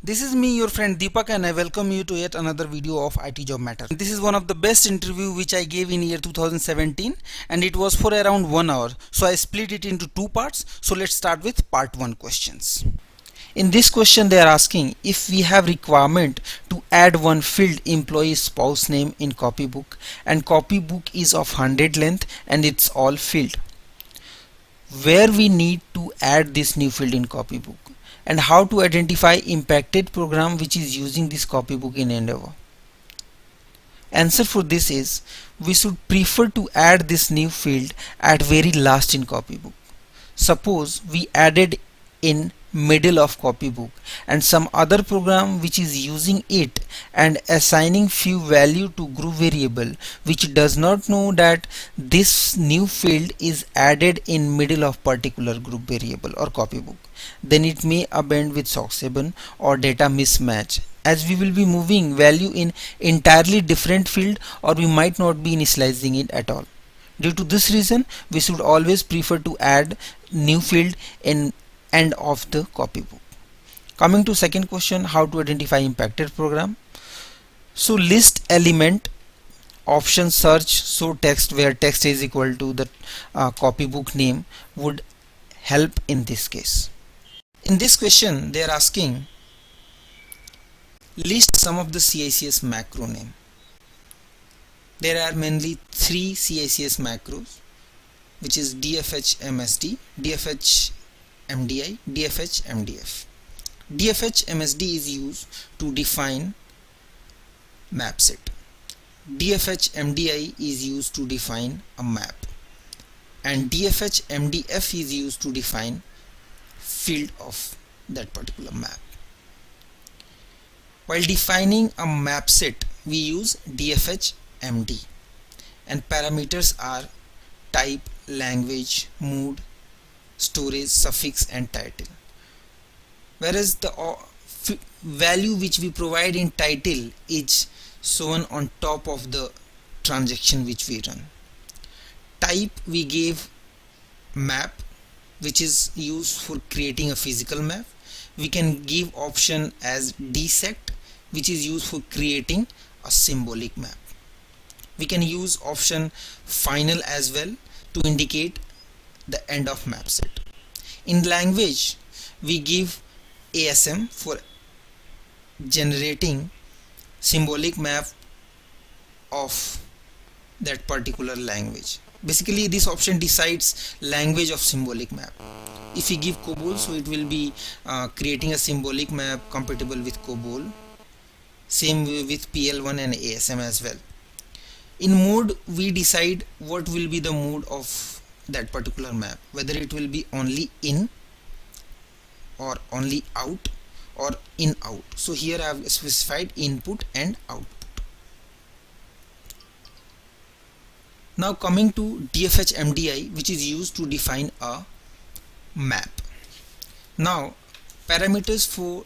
This is me, your friend Deepak, and I welcome you to yet another video of IT Job Matter. This is one of the best interview which I gave in year 2017, and it was for around 1 hour. So I split it into two parts. So let's start with part 1 questions. In this question they are asking if we have requirement to add one field employee spouse name in copybook, and copybook is of 100 length and it's all filled. Where we need to add this new field in copybook, and how to identify impacted program which is using this copybook in Endeavour. Answer for this is we should prefer to add this new field at very last in copybook. Suppose we added in middle of copybook and some other program which is using it and assigning few value to group variable which does not know that this new field is added in middle of particular group variable or copybook, then it may append with SOC 7 or data mismatch, as we will be moving value in entirely different field, or we might not be initializing it at all. Due to this reason, we should always prefer to add new field in end of the copybook. Coming to second question, how to identify impacted program. So list element option search show text where text is equal to the copybook name would help in this case. In this question they are asking list some of the CICS macro name. There are mainly three CICS macros, which is DFH-MSD, DFH-MDI, DFH-MDF. DFH-MSD is used to define map set. DFH-MDI is used to define a map, and DFH-MDF is used to define field of that particular map. While defining a map set, we use DFH-MD, and parameters are type, language, mood, storage, suffix and title. Whereas the value which we provide in title is shown on top of the transaction which we run. Type we gave map, which is used for creating a physical map. We can give option as dsect, which is used for creating a symbolic map. We can use option final as well to indicate the end of map set. In language we give ASM for generating symbolic map of that particular language. Basically this option decides language of symbolic map. If we give COBOL, so it will be creating a symbolic map compatible with COBOL. Same with PL1 and ASM as well. In mode we decide what will be the mode of that particular map, whether it will be only in or only out or in out. So here I have specified input and output. Now coming to DFH-MDI, which is used to define a map. Now parameters for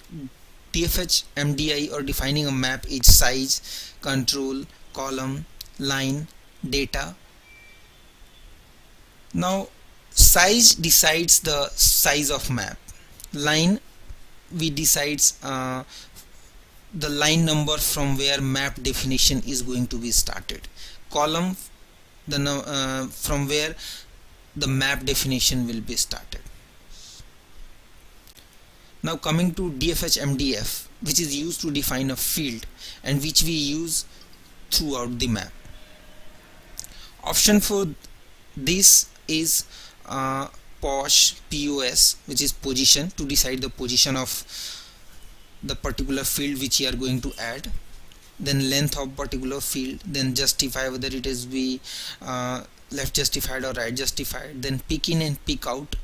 DFH-MDI or defining a map is size, control, column, line, data. Now size decides the size of map. Line we decides the line number from where map definition is going to be started. Column from where the map definition will be started. Now coming to DFH-MDF, which is used to define a field and which we use throughout the map. Option for this is POS, which is position, to decide the position of the particular field which you are going to add. Then length of particular field, then justify whether it is be left justified or right justified. Then pick in and pick out.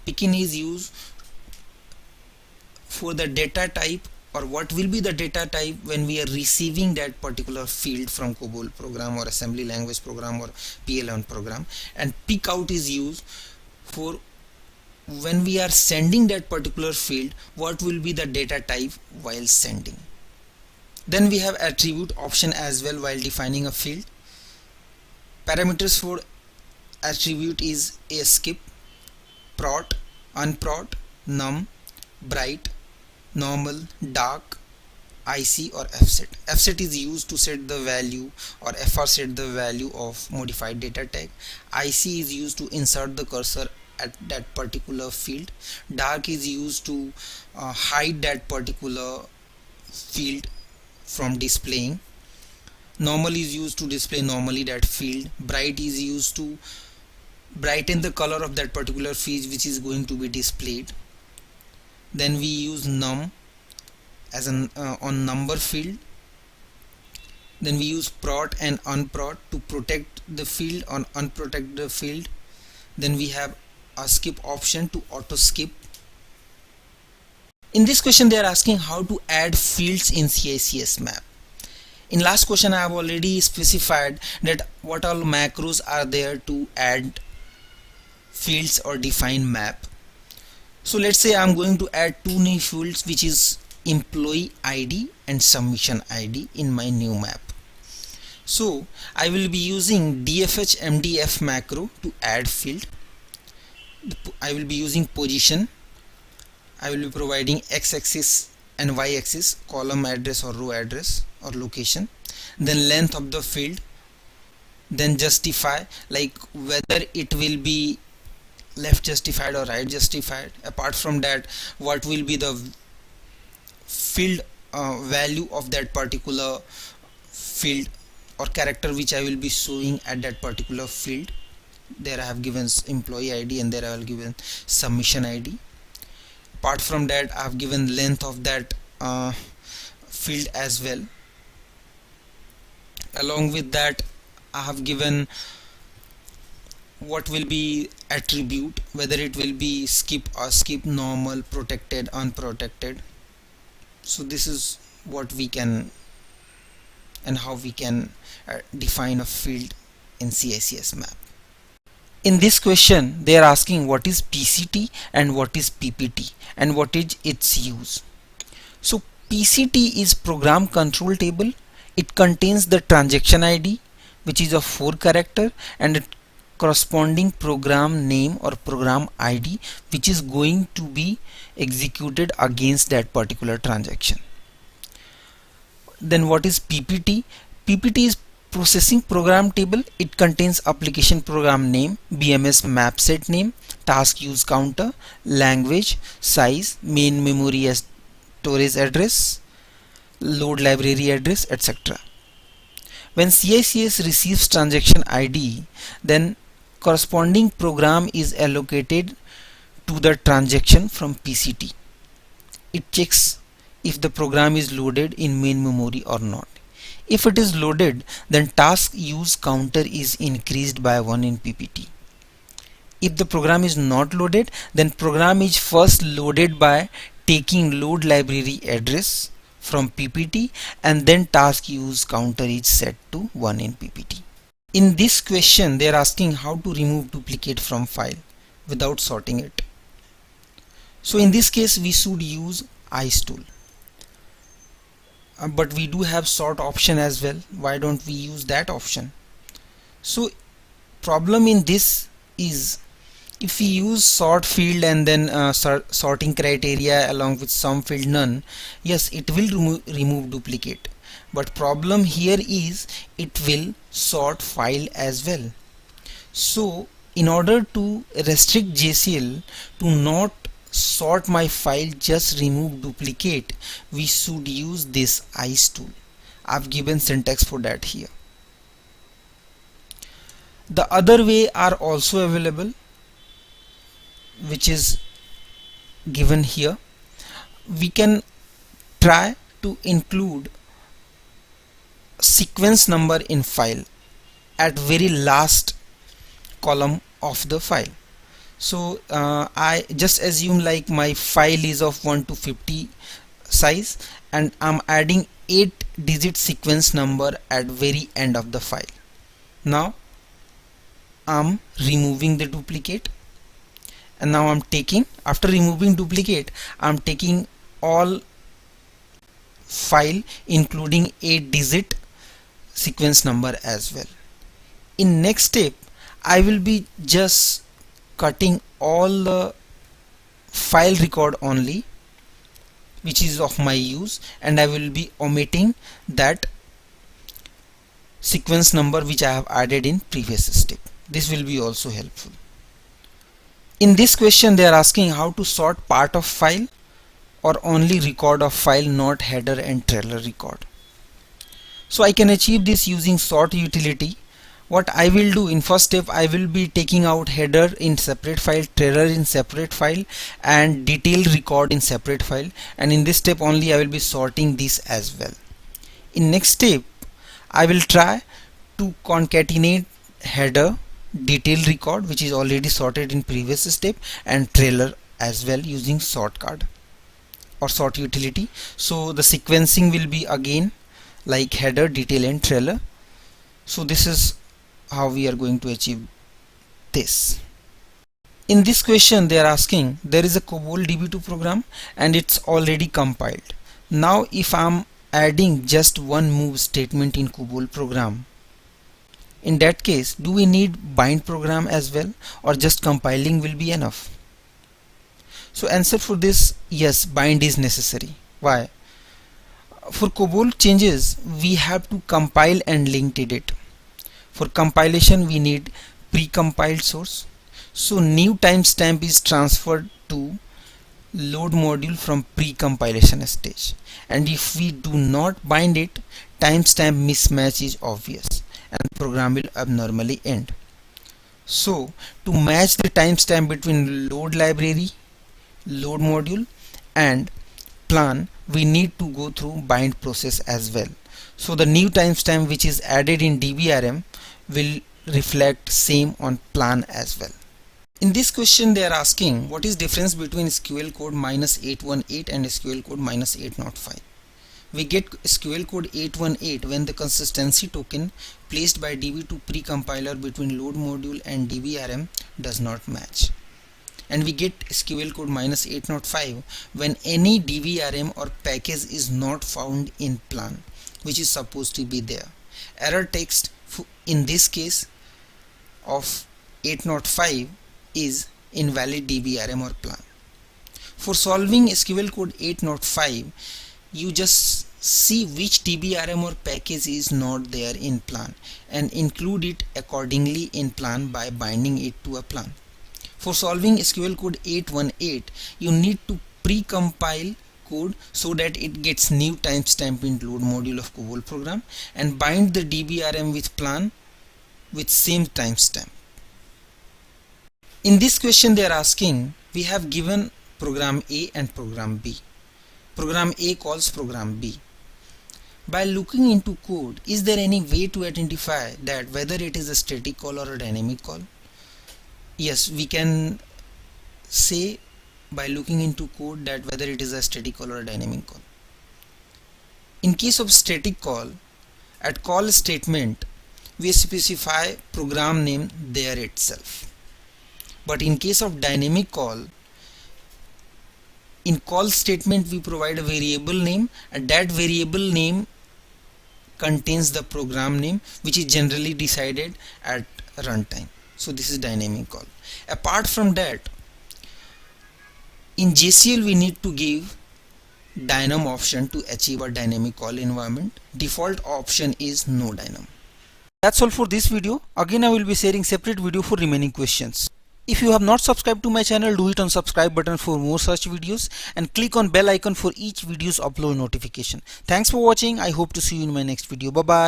Pick in is used for the data type, or what will be the data type when we are receiving that particular field from COBOL program or assembly language program or PL1 program. And pick out is used for when we are sending that particular field, what will be the data type while sending. Then we have attribute option as well while defining a field. Parameters for attribute is ASKIP, prot, unprot, num, bright, normal, dark, IC or FSet. FSet is used to set the value, or FR set the value of modified data tag. IC is used to insert the cursor at that particular field. Dark is used to hide that particular field from displaying. Normal is used to display normally that field. Bright is used to brighten the color of that particular field which is going to be displayed. Then we use num as an on number field. Then we use prot and unprot to protect the field or unprotect the field. Then we have a skip option to auto skip. In this question they are asking how to add fields in CICS map. In last question I have already specified that what all macros are there to add fields or define map. So let's say I'm going to add two new fields, which is employee ID and submission ID in my new map. So I will be using dfh mdf macro to add field. I will be using position. I will be providing x-axis and y-axis, column address or row address or location, then length of the field, then justify, like whether it will be left justified or right justified. Apart from that, what will be the field value of that particular field or character which I will be showing at that particular field. There I have given employee ID and there I have given submission ID. Apart from that, I have given length of that field as well. Along with that, I have given what will be attribute, whether it will be skip or skip, normal, protected, unprotected. So this is what we can and how we can define a field in CICS map. In this question they are asking what is PCT and what is PPT and what is its use. So PCT is program control table. It contains the transaction ID, which is of 4 character, and a corresponding program name or program ID which is going to be executed against that particular transaction. Then what is PPT? PPT is processing program table. It contains application program name, BMS map set name, task use counter, language, size, main memory as storage address, load library address, etc. When CICS receives transaction ID, then corresponding program is allocated to the transaction from PCT. It checks if the program is loaded in main memory or not. If it is loaded, then task use counter is increased by 1 in PPT. If the program is not loaded, then program is first loaded by taking load library address from PPT, and then task use counter is set to 1 in PPT. In this question they are asking how to remove duplicate from file without sorting it. So in this case we should use ICE tool. But we do have sort option as well. Why don't we use that option? So problem in this is, if we use sort field and then sorting criteria along with some field none, yes, it will remove duplicate, but problem here is it will sort file as well. So in order to restrict JCL to not sort my file, just remove duplicate, we should use this ICE tool. I've given syntax for that here. The other way are also available, which is given here. We can try to include sequence number in file at very last column of the file. So I just assume like my file is of 1 to 50 size and I'm adding 8-digit sequence number at very end of the file. Now I'm removing the duplicate, and now I'm taking, after removing duplicate, I'm taking all file including 8-digit sequence number as well. In next step I will be just cutting all the file record only, which is of my use, and I will be omitting that sequence number which I have added in previous step. This will be also helpful. In this question they are asking how to sort part of file or only record of file, not header and trailer record. So I can achieve this using sort utility. What I will do in first step, I will be taking out header in separate file, trailer in separate file, and detail record in separate file, and in this step only I will be sorting this as well. In next step I will try to concatenate header, detail record, which is already sorted in previous step, and trailer as well using sort card or sort utility. So the sequencing will be again like header, detail and trailer. So this is how we are going to achieve this. In this question they are asking, there is a COBOL DB2 program and it's already compiled. Now if I am adding just one move statement in COBOL program, in that case do we need bind program as well, or just compiling will be enough? So answer for this, yes, bind is necessary. Why? For COBOL changes we have to compile and linked it. For compilation we need pre-compiled source. So new timestamp is transferred to load module from pre-compilation stage, and if we do not bind it, timestamp mismatch is obvious and program will abnormally end. So to match the timestamp between load library, load module and plan, we need to go through bind process as well. So the new timestamp which is added in DBRM will reflect same on plan as well. In this question they are asking what is difference between SQL code -818 and SQL code -805. We get SQL code 818 when the consistency token placed by DB2 pre-compiler between load module and DBRM does not match. And we get SQL code -805 when any DBRM or package is not found in plan, which is supposed to be there. Error text in this case of 805 is invalid DBRM or plan. For solving SQL code 805, you just see which DBRM or package is not there in plan and include it accordingly in plan by binding it to a plan. For solving SQL code 818, you need to pre-compile code so that it gets new timestamp in load module of COBOL program and bind the DBRM with plan with same timestamp. In this question they are asking, we have given program A and program B. Program A calls program B. By looking into code, is there any way to identify that whether it is a static call or a dynamic call? Yes, we can say by looking into code that whether it is a static call or a dynamic call. In case of static call, at call statement we specify program name there itself. But in case of dynamic call, in call statement we provide a variable name, and that variable name contains the program name, which is generally decided at runtime. So this is dynamic call. Apart from that, in JCL we need to give dynam option to achieve a dynamic call environment. Default option is no dynam. That's all for this video. Again I will be sharing separate video for remaining questions. If you have not subscribed to my channel, do it on subscribe button for more such videos and click on bell icon for each video's upload notification. Thanks for watching. I hope to see you in my next video. Bye bye.